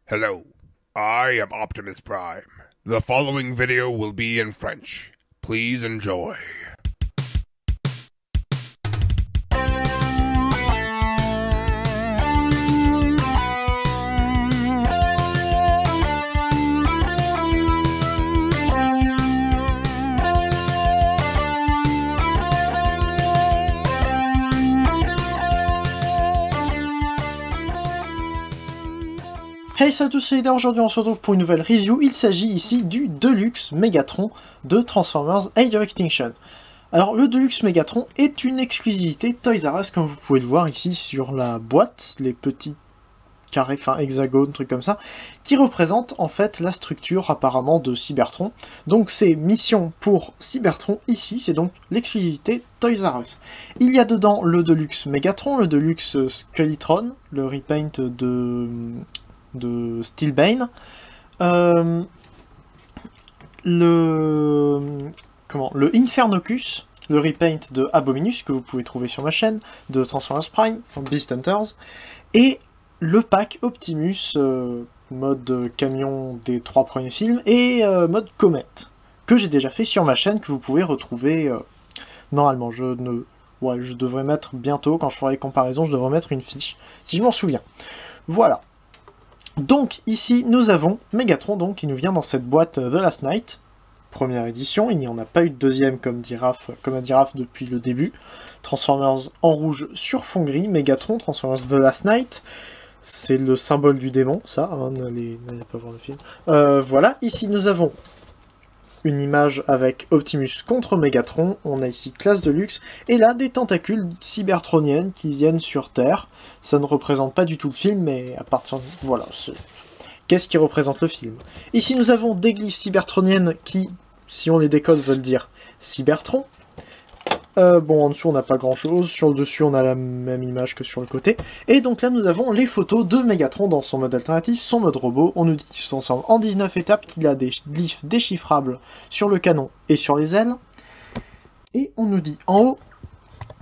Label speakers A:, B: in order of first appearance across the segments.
A: Hello, I am Optimus Prime. The following video will be in French. Please enjoy.
B: Hey salut à tous, c'est Leader. Aujourd'hui on se retrouve pour une nouvelle review. Il s'agit ici du Deluxe Megatron de Transformers Age of Extinction. Alors le Deluxe Megatron est une exclusivité Toys R Us, comme vous pouvez le voir ici sur la boîte, les petits carrés, enfin hexagones, trucs comme ça, qui représentent en fait la structure apparemment de Cybertron. Donc c'est mission pour Cybertron ici, c'est donc l'exclusivité Toys R Us. Il y a dedans le Deluxe Megatron, le Deluxe Skeletron, le repaint de Steelbane, le Infernocus, le repaint de Abominus que vous pouvez trouver sur ma chaîne, de Transformers Prime, Beast Hunters, et le pack Optimus, mode camion des 3 premiers films, et mode comète, que j'ai déjà fait sur ma chaîne, que vous pouvez retrouver normalement. Je devrais mettre bientôt, quand je ferai les comparaisons, je devrais mettre une fiche, si je m'en souviens. Voilà. Donc ici nous avons Megatron donc, qui nous vient dans cette boîte The Last Night, première édition, il n'y en a pas eu de deuxième comme a dit Raph depuis le début. Transformers en rouge sur fond gris, Megatron, Transformers The Last Night, c'est le symbole du démon, ça, hein, n'allez pas voir le film. Voilà, ici nous avons une image avec Optimus contre Megatron, on a ici classe de luxe, et là des tentacules cybertroniennes qui viennent sur Terre. Ça ne représente pas du tout le film, mais à partir de... Voilà, qu'est-ce qui représente le film? Ici nous avons des glyphes cybertroniennes qui, si on les décode, veulent dire Cybertron. Bon, en dessous on n'a pas grand chose, sur le dessus on a la même image que sur le côté. Et donc là nous avons les photos de Megatron dans son mode alternatif, son mode robot. On nous dit qu'ils sont ensemble en 19 étapes, qu'il a des glyphes déchiffrables sur le canon et sur les ailes. Et on nous dit en haut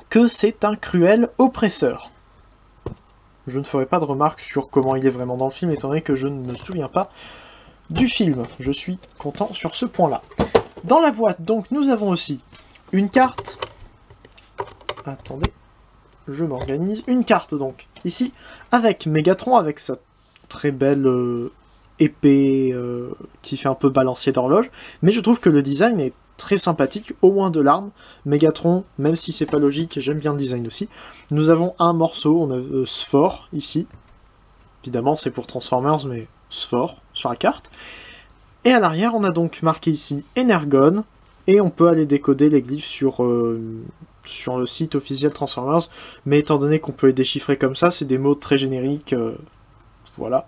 B: que c'est un cruel oppresseur. Je ne ferai pas de remarques sur comment il est vraiment dans le film, étant donné que je ne me souviens pas du film. Je suis content sur ce point-là. Dans la boîte, donc, nous avons aussi une carte. Attendez, je m'organise. Une carte, donc, ici, avec Megatron, avec sa très belle épée qui fait un peu balancier d'horloge. Mais je trouve que le design est très sympathique, au moins de l'arme. Megatron, même si c'est pas logique, j'aime bien le design aussi. Nous avons un morceau, on a Sphore, ici. Évidemment, c'est pour Transformers, mais Sphore, sur la carte. Et à l'arrière, on a donc marqué ici Energon, et on peut aller décoder les glyphes sur le site officiel Transformers, mais étant donné qu'on peut les déchiffrer comme ça, c'est des mots très génériques, voilà.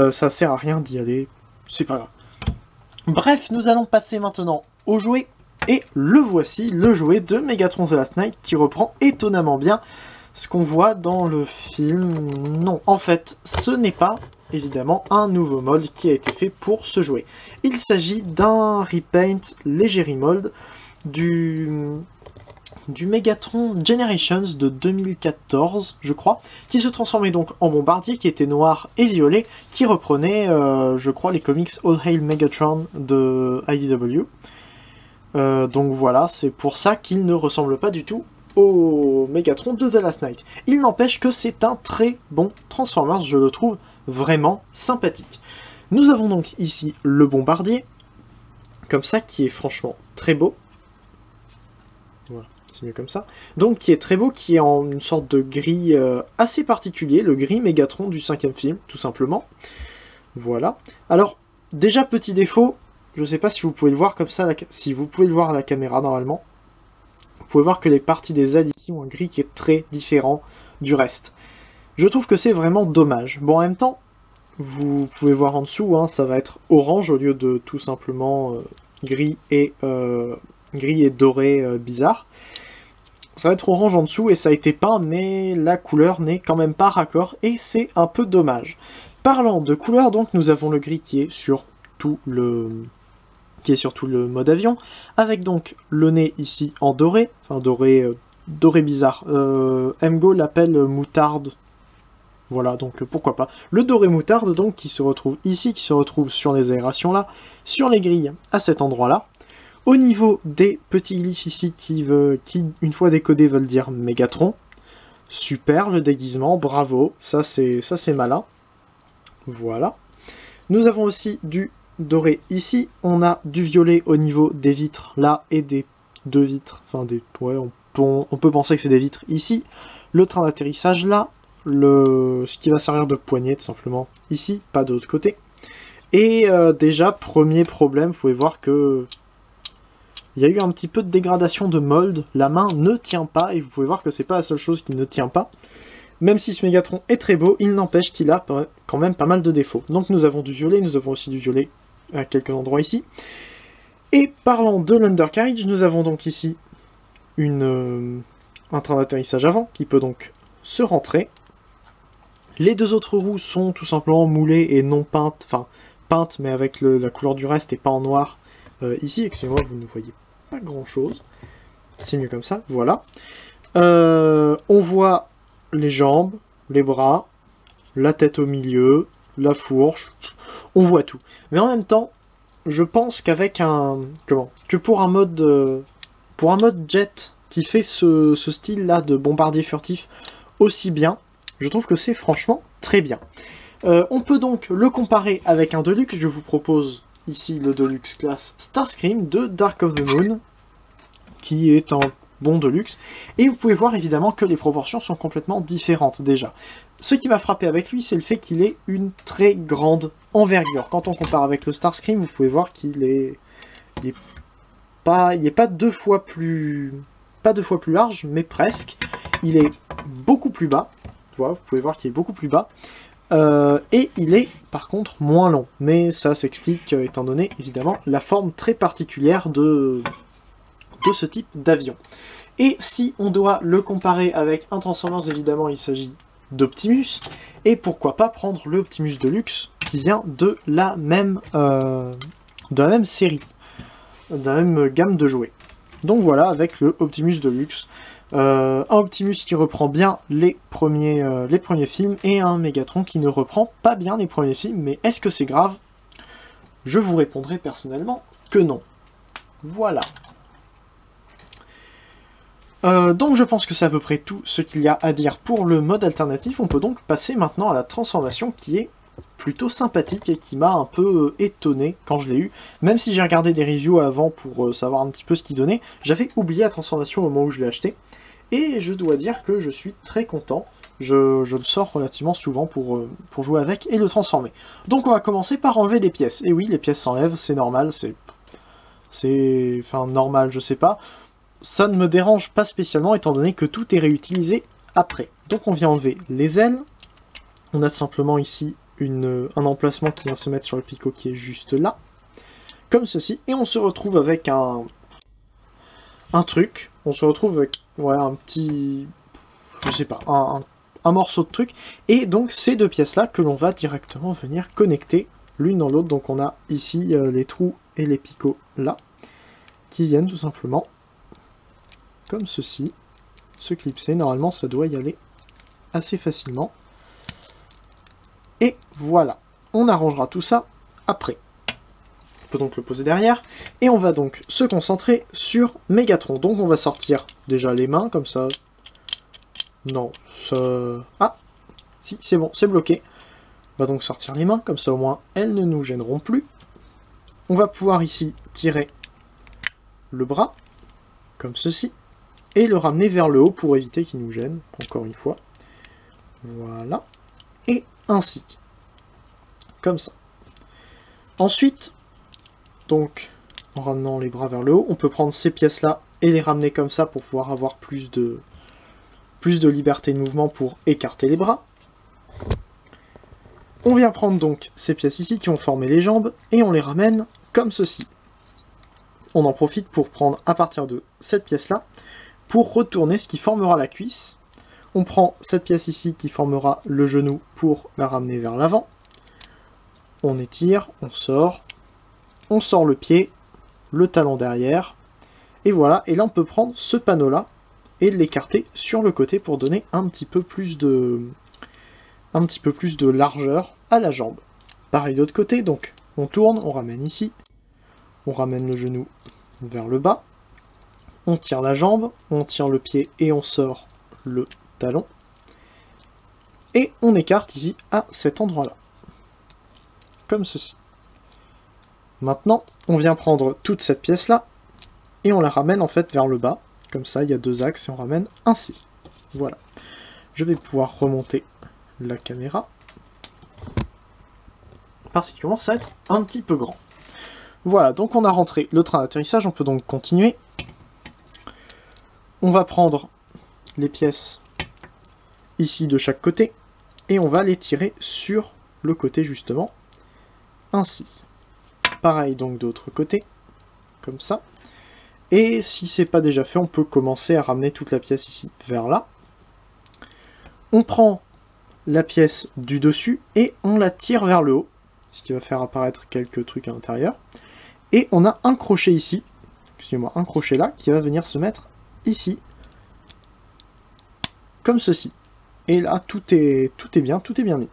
B: Ça sert à rien d'y aller, c'est pas grave. Bref, nous allons passer maintenant au jouet, et le voici, le jouet de Megatron The Last Night, qui reprend étonnamment bien ce qu'on voit dans le film. Non, en fait, ce n'est pas, évidemment, un nouveau mold qui a été fait pour ce jouet. Il s'agit d'un repaint léger remold du Megatron Generations de 2014, je crois, qui se transformait donc en bombardier, qui était noir et violet, qui reprenait, je crois, les comics All Hail Megatron de IDW. Donc voilà, c'est pour ça qu'il ne ressemble pas du tout au Megatron de The Last Night. Il n'empêche que c'est un très bon Transformers, je le trouve vraiment sympathique. Nous avons donc ici le bombardier, comme ça, qui est franchement très beau. Voilà, c'est mieux comme ça. Donc qui est très beau, qui est en une sorte de gris assez particulier, le gris Megatron du 5e film, tout simplement. Voilà. Alors, déjà petit défaut, je sais pas si vous pouvez le voir comme ça, si vous pouvez le voir à la caméra normalement. Vous pouvez voir que les parties des ailes ici ont un gris qui est très différent du reste. Je trouve que c'est vraiment dommage. Bon, en même temps, vous pouvez voir en dessous, hein, ça va être orange au lieu de tout simplement gris et doré bizarre. Ça va être orange en dessous et ça a été peint, mais la couleur n'est quand même pas raccord et c'est un peu dommage. Parlant de couleur, donc, nous avons le gris qui est sur tout le mode avion, avec donc le nez ici en doré, enfin doré bizarre. MGO l'appelle moutarde Voilà, donc pourquoi pas. Le doré moutarde, donc, qui se retrouve ici, qui se retrouve sur les aérations là, sur les grilles à cet endroit-là. Au niveau des petits glyphes ici qui, une fois décodés, veulent dire Mégatron. Super, le déguisement, bravo, ça c'est malin. Voilà. Nous avons aussi du doré ici. On a du violet au niveau des vitres là et des deux vitres. Enfin, ouais, on peut penser que c'est des vitres ici. Le train d'atterrissage là. Ce qui va servir de poignée tout simplement ici, pas de l'autre côté. Et déjà, premier problème, vous pouvez voir que il y a eu un petit peu de dégradation de mold, la main ne tient pas, et vous pouvez voir que c'est pas la seule chose qui ne tient pas. Même si ce Mégatron est très beau, il n'empêche qu'il a quand même pas mal de défauts. Donc nous avons du violet, nous avons aussi du violet à quelques endroits ici. Et parlant de l'undercarriage, nous avons donc ici un train d'atterrissage avant, qui peut donc se rentrer. Les deux autres roues sont tout simplement moulées et non peintes, enfin peintes mais avec la couleur du reste et pas en noir. Ici, excusez-moi, vous ne voyez pas grand-chose. C'est mieux comme ça, voilà. On voit les jambes, les bras, la tête au milieu, la fourche, on voit tout. Mais en même temps, je pense qu'avec que pour un mode jet qui fait ce style-là de bombardier furtif aussi bien, je trouve que c'est franchement très bien. On peut donc le comparer avec un Deluxe. Je vous propose ici le Deluxe classe Starscream de Dark of the Moon, qui est un bon Deluxe. Et vous pouvez voir évidemment que les proportions sont complètement différentes déjà. Ce qui m'a frappé avec lui, c'est le fait qu'il ait une très grande envergure. Quand on compare avec le Starscream, vous pouvez voir qu'il est pas 2 fois plus... pas 2 fois plus large, mais presque. Il est beaucoup plus bas. Voilà, vous pouvez voir qu'il est beaucoup plus bas. Et il est par contre moins long. Mais ça s'explique étant donné évidemment la forme très particulière de ce type d'avion. Et si on doit le comparer avec un Transformers, évidemment il s'agit d'Optimus. Et pourquoi pas prendre le Optimus Deluxe qui vient de la même série, de la même gamme de jouets. Donc voilà, avec le Optimus Deluxe. Un Optimus qui reprend bien les premiers films et un Mégatron qui ne reprend pas bien les premiers films. Mais est-ce que c'est grave? Je vous répondrai personnellement que non. Voilà. Donc je pense que c'est à peu près tout ce qu'il y a à dire pour le mode alternatif. On peut donc passer maintenant à la transformation qui est plutôt sympathique et qui m'a un peu étonné quand je l'ai eu. Même si j'ai regardé des reviews avant pour savoir un petit peu ce qu'il donnait, j'avais oublié la transformation au moment où je l'ai acheté. Et je dois dire que je suis très content. Je le sors relativement souvent pour jouer avec et le transformer. Donc on va commencer par enlever des pièces. Et oui, les pièces s'enlèvent, c'est normal, enfin normal, je sais pas. Ça ne me dérange pas spécialement étant donné que tout est réutilisé après. Donc on vient enlever les ailes. On a simplement ici un emplacement qui vient se mettre sur le picot qui est juste là. Comme ceci. Et on se retrouve avec un truc. On se retrouve avec un petit... je sais pas, un morceau de truc. Et donc ces deux pièces-là que l'on va directement venir connecter l'une dans l'autre. Donc on a ici les trous et les picots là. Qui viennent tout simplement... comme ceci, se clipser. Normalement, ça doit y aller assez facilement. Et voilà. On arrangera tout ça après. On peut donc le poser derrière. Et on va donc se concentrer sur Mégatron. Donc on va sortir déjà les mains, comme ça. Non, ça... ah, si, c'est bon, c'est bloqué. On va donc sortir les mains, comme ça au moins elles ne nous gêneront plus. On va pouvoir ici tirer le bras, comme ceci. Et le ramener vers le haut pour éviter qu'il nous gêne, encore une fois. Voilà. Et ainsi. Comme ça. Ensuite, donc, en ramenant les bras vers le haut, on peut prendre ces pièces-là et les ramener comme ça pour pouvoir avoir plus de liberté de mouvement pour écarter les bras. On vient prendre donc ces pièces ici qui ont formé les jambes et on les ramène comme ceci. On en profite pour prendre à partir de cette pièce-là pour retourner ce qui formera la cuisse. On prend cette pièce ici qui formera le genou pour la ramener vers l'avant. On étire, on sort le pied, le talon derrière, et voilà. Et là on peut prendre ce panneau là et l'écarter sur le côté pour donner un petit peu plus de un petit peu plus de largeur à la jambe. Pareil de l'autre côté, donc on tourne, on ramène ici, on ramène le genou vers le bas, on tire la jambe, on tire le pied et on sort le talon. Et on écarte ici à cet endroit-là. Comme ceci. Maintenant, on vient prendre toute cette pièce-là et on la ramène en fait vers le bas. Comme ça, il y a deux axes et on ramène ainsi. Voilà. Je vais pouvoir remonter la caméra. Parce qu'il commence à être un petit peu grand. Voilà, donc on a rentré le train d'atterrissage, on peut donc continuer. On va prendre les pièces ici de chaque côté et on va les tirer sur le côté justement, ainsi. Pareil donc de l'autre côté, comme ça. Et si c'est pas déjà fait, on peut commencer à ramener toute la pièce ici vers là. On prend la pièce du dessus et on la tire vers le haut, ce qui va faire apparaître quelques trucs à l'intérieur. Et on a un crochet ici, excusez-moi, un crochet là, qui va venir se mettre ici, comme ceci. Et là, tout est bien mis.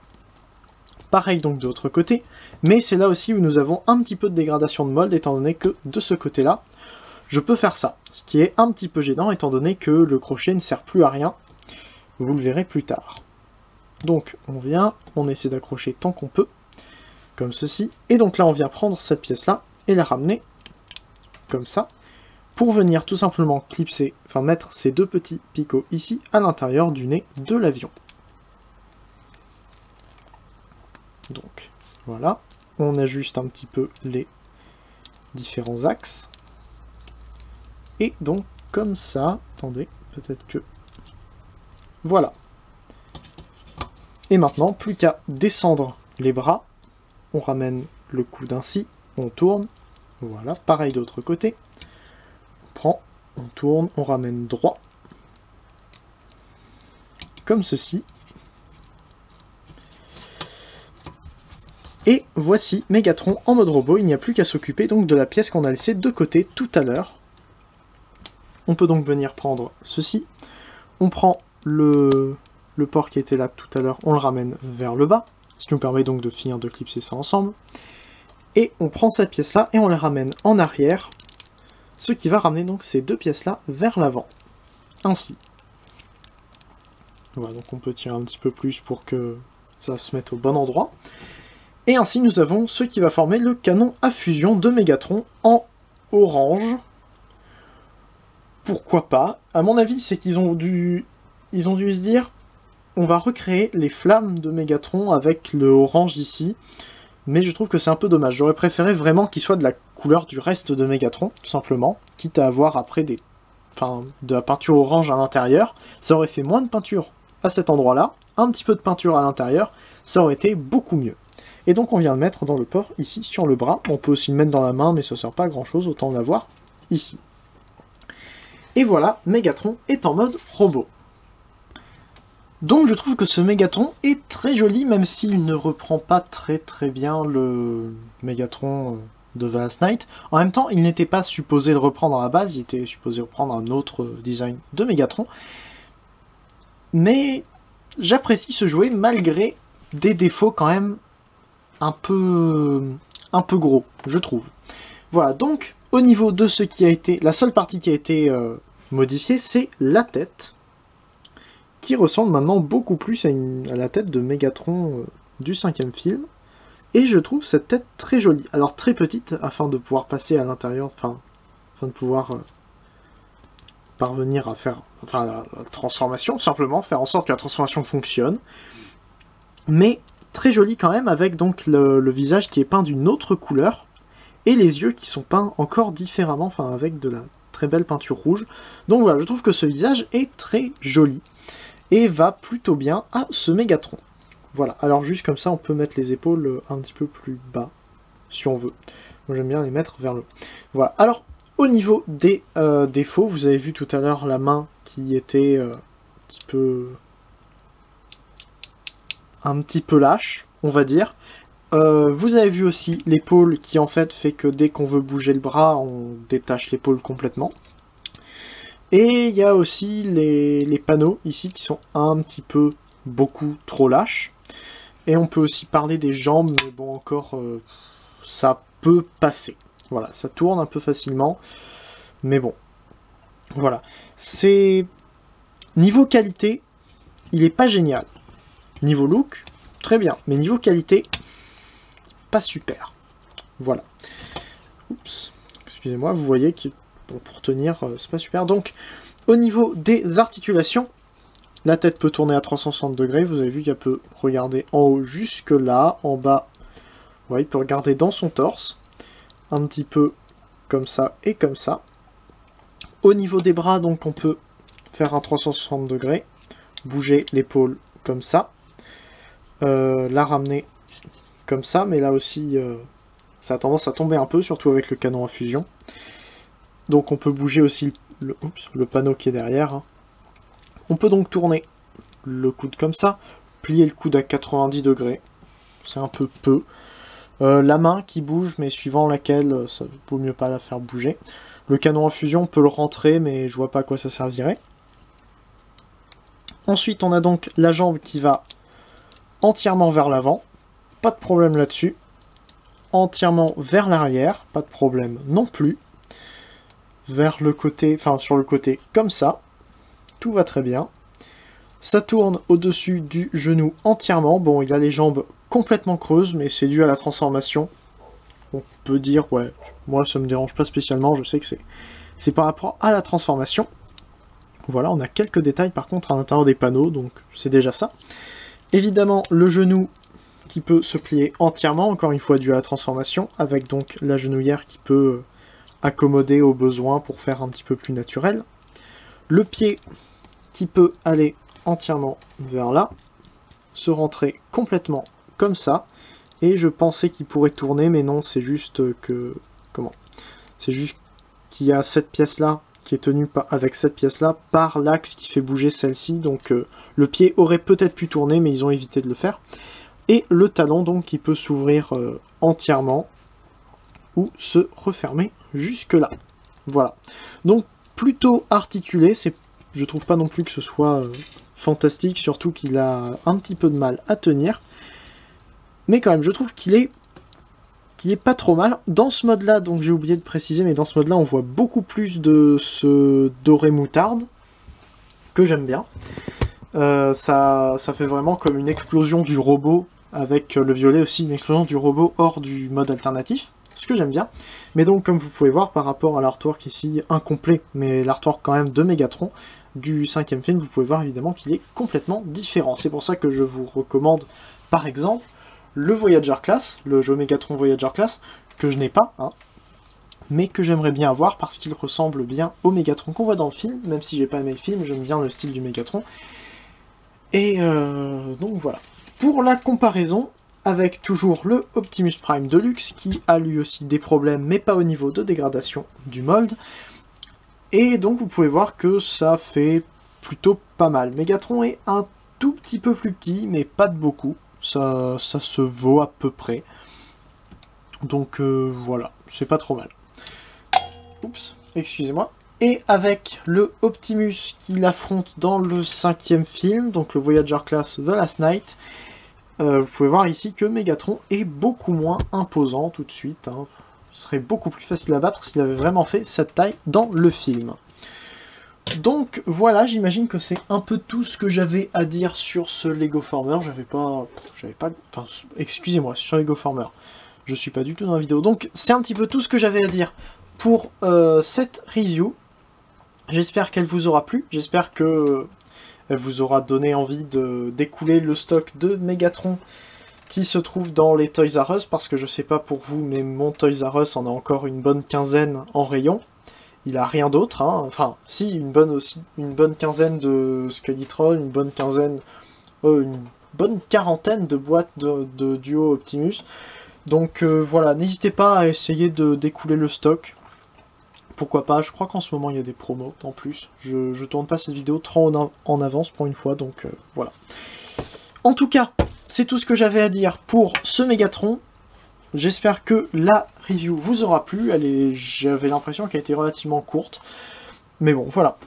B: Pareil donc de l'autre côté, mais c'est là aussi où nous avons un petit peu de dégradation de mold, étant donné que de ce côté-là, je peux faire ça. Ce qui est un petit peu gênant, étant donné que le crochet ne sert plus à rien. Vous le verrez plus tard. Donc on vient, on essaie d'accrocher tant qu'on peut, comme ceci. Et donc là on vient prendre cette pièce-là et la ramener comme ça, pour venir tout simplement clipser, enfin mettre ces deux petits picots ici à l'intérieur du nez de l'avion. Donc voilà, on ajuste un petit peu les différents axes. Et donc comme ça, attendez, peut-être que... Voilà. Et maintenant, plus qu'à descendre les bras, on ramène le coude ainsi, on tourne, voilà, pareil de l'autre côté. On prend, on tourne, on ramène droit, comme ceci. Et voici Megatron en mode robot, il n'y a plus qu'à s'occuper donc de la pièce qu'on a laissée de côté tout à l'heure. On peut donc venir prendre ceci, on prend le port qui était là tout à l'heure, on le ramène vers le bas, ce qui nous permet donc de finir de clipser ça ensemble. Et on prend cette pièce-là et on la ramène en arrière, ce qui va ramener donc ces deux pièces-là vers l'avant, ainsi. Voilà, donc on peut tirer un petit peu plus pour que ça se mette au bon endroit. Et ainsi nous avons ce qui va former le canon à fusion de Megatron en orange. Pourquoi pas? À mon avis, c'est qu'ils ont dû se dire, on va recréer les flammes de Megatron avec le orange ici. Mais je trouve que c'est un peu dommage. J'aurais préféré vraiment qu'il soit de la couleur du reste de Megatron, tout simplement. Quitte à avoir après de la peinture orange à l'intérieur. Ça aurait fait moins de peinture à cet endroit-là. Un petit peu de peinture à l'intérieur. Ça aurait été beaucoup mieux. Et donc on vient le mettre dans le port ici, sur le bras. On peut aussi le mettre dans la main, mais ça ne sert pas à grand chose. Autant l'avoir ici. Et voilà, Megatron est en mode robot. Donc je trouve que ce Megatron est très joli, même s'il ne reprend pas très bien le Megatron de The Last Knight. En même temps, il n'était pas supposé le reprendre à la base, il était supposé reprendre un autre design de Megatron. Mais j'apprécie ce jouet malgré des défauts quand même un peu gros, je trouve. Voilà, donc au niveau de ce qui a été... La seule partie qui a été modifiée, c'est la tête, qui ressemble maintenant beaucoup plus à la tête de Megatron du 5e film. Et je trouve cette tête très jolie. Alors très petite, afin de pouvoir passer à l'intérieur, afin de pouvoir parvenir à faire la transformation, simplement, faire en sorte que la transformation fonctionne. Mais très jolie quand même, avec donc le visage qui est peint d'une autre couleur, et les yeux qui sont peints encore différemment, enfin avec de la très belle peinture rouge. Donc voilà, je trouve que ce visage est très joli. Et va plutôt bien à ce Megatron. Voilà, alors juste comme ça, on peut mettre les épaules un petit peu plus bas, si on veut. Moi j'aime bien les mettre vers le haut. Voilà, alors au niveau des défauts, vous avez vu tout à l'heure la main qui était un petit peu lâche, on va dire. Vous avez vu aussi l'épaule qui en fait fait que dès qu'on veut bouger le bras, on détache l'épaule complètement. Et il y a aussi les panneaux ici qui sont un petit peu beaucoup trop lâches. Et on peut aussi parler des jambes, mais bon, encore, ça peut passer. Voilà, ça tourne un peu facilement, mais bon. Voilà. C'est... Niveau qualité, il est pas génial. Niveau look, très bien. Mais niveau qualité, pas super. Voilà. Oups. Excusez-moi, vous voyez que pour tenir, c'est pas super. Donc, au niveau des articulations, la tête peut tourner à 360 degrés. Vous avez vu qu'elle peut regarder en haut jusque là. En bas, ouais, il peut regarder dans son torse. Un petit peu comme ça et comme ça. Au niveau des bras, donc, on peut faire un 360 degrés. Bouger l'épaule comme ça. La ramener comme ça. Mais là aussi, ça a tendance à tomber un peu, surtout avec le canon à fusion. Donc on peut bouger aussi le panneau qui est derrière. Hein. On peut donc tourner le coude comme ça, plier le coude à 90 degrés, c'est un peu. La main qui bouge, mais suivant laquelle, ça vaut mieux pas la faire bouger. Le canon à fusion, on peut le rentrer, mais je vois pas à quoi ça servirait. Ensuite, on a donc la jambe qui va entièrement vers l'avant, pas de problème là-dessus. Entièrement vers l'arrière, pas de problème non plus. Vers le côté, enfin sur le côté comme ça, tout va très bien. Ça tourne au-dessus du genou entièrement. Bon, il a les jambes complètement creuses, mais c'est dû à la transformation. On peut dire, ouais, moi ça me dérange pas spécialement, je sais que c'est par rapport à la transformation. Voilà, on a quelques détails par contre à l'intérieur des panneaux, donc c'est déjà ça. Évidemment, le genou qui peut se plier entièrement, encore une fois dû à la transformation, avec donc la genouillère qui peut accommoder aux besoins pour faire un petit peu plus naturel. Le pied qui peut aller entièrement vers là, se rentrer complètement comme ça, et je pensais qu'il pourrait tourner, mais non, c'est juste que... Comment? C'est juste qu'il y a cette pièce-là qui est tenue avec cette pièce-là par l'axe qui fait bouger celle-ci, donc le pied aurait peut-être pu tourner, mais ils ont évité de le faire. Et le talon, donc, qui peut s'ouvrir entièrement, ou se refermer jusque là. Voilà. Donc plutôt articulé, je trouve pas non plus que ce soit fantastique, surtout qu'il a un petit peu de mal à tenir. Mais quand même, je trouve qu'il est pas trop mal. Dans ce mode-là, donc j'ai oublié de préciser, mais dans ce mode-là, on voit beaucoup plus de ce doré moutarde, que j'aime bien. Ça fait vraiment comme une explosion du robot, avec le violet aussi, une explosion du robot hors du mode alternatif. Ce que j'aime bien. Mais donc, comme vous pouvez voir, par rapport à l'artwork ici, incomplet, mais l'artwork quand même de Megatron, du 5e film, vous pouvez voir évidemment qu'il est complètement différent. C'est pour ça que je vous recommande, par exemple, le Voyager Class, le jeu Megatron Voyager Class, que je n'ai pas, hein, mais que j'aimerais bien avoir parce qu'il ressemble bien au Megatron qu'on voit dans le film, même si j'ai pas aimé le film, j'aime bien le style du Megatron. Et donc voilà. Pour la comparaison, avec toujours le Optimus Prime Deluxe, qui a lui aussi des problèmes, mais pas au niveau de dégradation du mold. Et donc vous pouvez voir que ça fait plutôt pas mal. Megatron est un tout petit peu plus petit, mais pas de beaucoup. Ça se vaut à peu près. Donc voilà, c'est pas trop mal. Oups, excusez-moi. Et avec le Optimus qui l'affronte dans le 5e film, donc le Voyager Class The Last Night, vous pouvez voir ici que Megatron est beaucoup moins imposant tout de suite. Hein. Ce serait beaucoup plus facile à battre s'il avait vraiment fait cette taille dans le film. Donc voilà, j'imagine que c'est un peu tout ce que j'avais à dire sur ce Lego Former. Enfin, excusez-moi, sur Lego Former. Je suis pas du tout dans la vidéo. Donc c'est un petit peu tout ce que j'avais à dire pour cette review. J'espère qu'elle vous aura plu. J'espère que elle vous aura donné envie d'écouler le stock de Megatron qui se trouve dans les Toys R Us, parce que je sais pas pour vous, mais mon Toys R Us en a encore une bonne quinzaine en rayon. Il a rien d'autre, hein. Enfin, si, une bonne quinzaine de Skeletron, une bonne quarantaine de boîtes de Duo Optimus. Donc voilà, n'hésitez pas à essayer d'écouler le stock. Pourquoi pas, je crois qu'en ce moment il y a des promos en plus. Je tourne pas cette vidéo trop en avance pour une fois, donc voilà. En tout cas, c'est tout ce que j'avais à dire pour ce Megatron. J'espère que la review vous aura plu. J'avais l'impression qu'elle était relativement courte. Mais bon, voilà.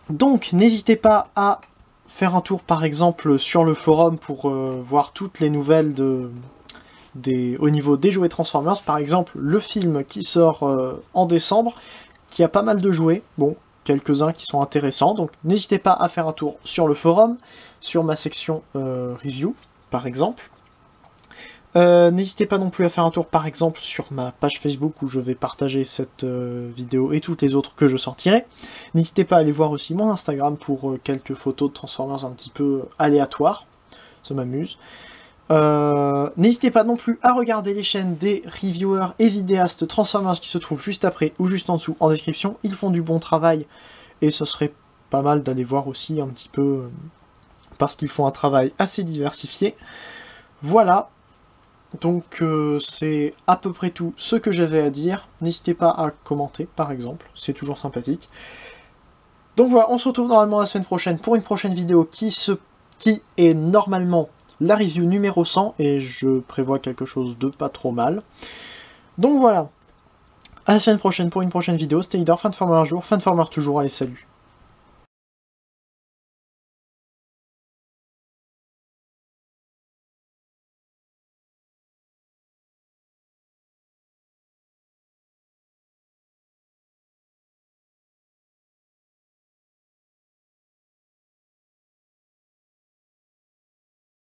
B: Donc, n'hésitez pas à faire un tour par exemple sur le forum pour voir toutes les nouvelles au niveau des jouets Transformers. Par exemple, le film qui sort en décembre, qui a pas mal de jouets, bon, quelques-uns qui sont intéressants, donc n'hésitez pas à faire un tour sur le forum, sur ma section review, par exemple. N'hésitez pas non plus à faire un tour par exemple sur ma page Facebook où je vais partager cette vidéo et toutes les autres que je sortirai. N'hésitez pas à aller voir aussi mon Instagram pour quelques photos de Transformers un petit peu aléatoires, ça m'amuse. N'hésitez pas non plus à regarder les chaînes des reviewers et vidéastes Transformers qui se trouvent juste après ou juste en dessous en description. Ils font du bon travail et ce serait pas mal d'aller voir aussi un petit peu parce qu'ils font un travail assez diversifié. Voilà. Donc c'est à peu près tout ce que j'avais à dire. N'hésitez pas à commenter par exemple, c'est toujours sympathique. Donc voilà, on se retrouve normalement la semaine prochaine pour une prochaine vidéo qui est normalement la review numéro 100 et je prévois quelque chose de pas trop mal. Donc voilà, à la semaine prochaine pour une prochaine vidéo. C'était Leader, Fanformer un jour, Fanformer toujours, allez salut.